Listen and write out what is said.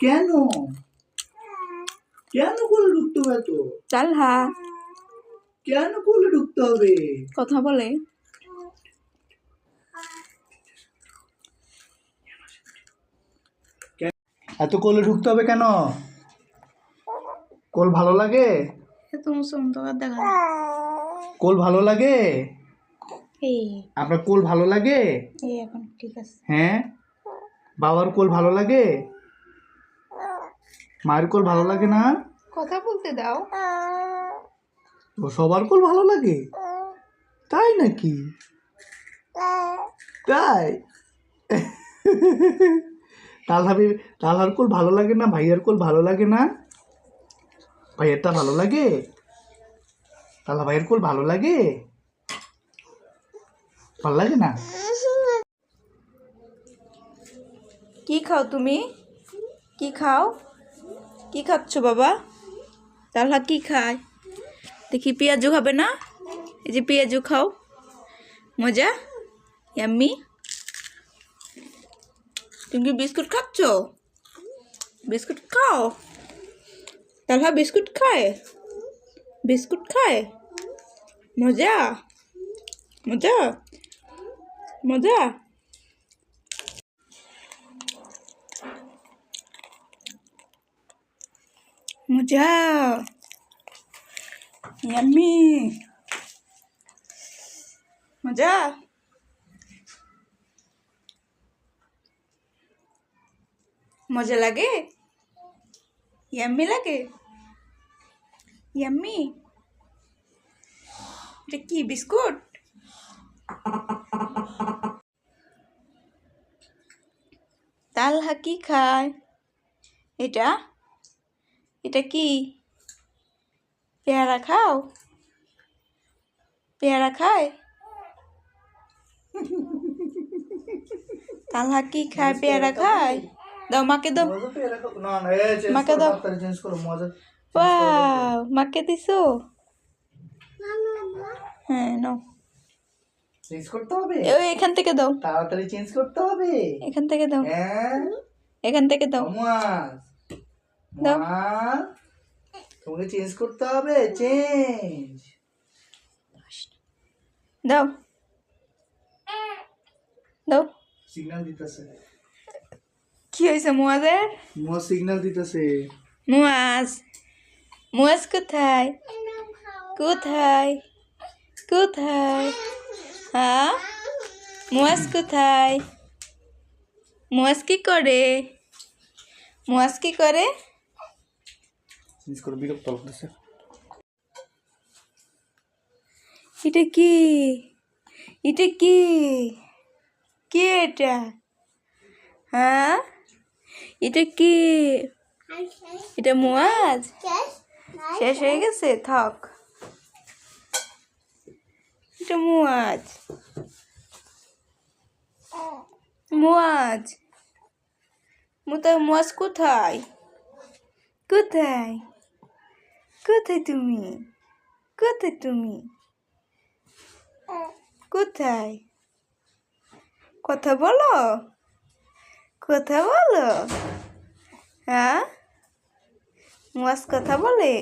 কেন কেন কোলে ঢুকতে হবে তো? তালহা কেন কোলে ঢুকতে হবে? কথা বলে। এত কোলে ঢুকতে হবে কেন? কোল ভালো লাগে? তুমি সুন্দর দেখা কোল ভালো লাগে? এই আপনার কোল ভালো লাগে? এই এখন ঠিক আছে। হ্যাঁ, বাবার কোল ভালো লাগে? মায়ের কোল ভালো লাগে না? কথা বলতে দাও। ও সবার কোল ভালো লাগে? তাই নাকি? তাই তালহার কোল ভালো লাগে না? ভাইয়ার কোল ভালো লাগে না? ভাইয়ারটা ভালো লাগে? তালহা ভাইয়ের কোল ভালো লাগে? ভালো লাগে না? কি খাও তুমি? কি খাও? কি খাচ্ছ বাবা? তালহা কি খায়? দেখি পেঁয়াজু খাবে না? এই যে পেঁয়াজু খাও। মজা? ইয়াম্মি? তুমি কি বিস্কুট খাচ্ছ? বিস্কুট খাও? তালহা বিস্কুট খায়? বিস্কুট খায়? মজা? মজা? মজা? মজা? ইয়াম্মি? মজা? মজা লাগে? ইয়াম্মি লাগে? ইয়াম্মি? এটা কি বিস্কুট? তালহা কি খায়? এটা এটা কি? পেয়ারা খাও? পেয়ারা খায়? তালহা কি খায়? পেয়ারা খায়? দাও মাকে দাও। মাকে দাও। ওয়াও, মাকে দিছো? হ্যাঁ নাও। চেঞ্জ করতে হবে? ওই এখান থেকে দাও। তাড়াতাড়ি চেঞ্জ করতে হবে। এখান থেকে দাও। হ্যাঁ, এখান থেকে দাও। দাও। তোমাকে চেঞ্জ করতে হবে। চেঞ্জ দাও। দাও। সিগন্যাল দিতেছে। কি হয়েছে মুয়াজের? মুয়াজ সিগন্যাল দিতেছে। মুয়াজ মুয়াজ কোথায়? কোথায়? কোথায়? হ্যাঁ, মুয়াজ কোথায়? মুয়াজ কি করে? মুয়াজ কি করে? চেঞ্জ করে বিরক্ত লাগতেছে। এটা কি? এটা কি? কি এটা? হ্যাঁ, এটা কি? এটা মুয়াজ? শেষ হয়ে গেছে? থাক। এটা মুয়াজ। মুয়াজ মুয়াজ কোথায়? কোথায়? কোথায় তুমি? কোথায় তুমি? কোথায়? কথা বলো। কথা বলো। হ্যাঁ, মুয়াজ কথা বলে?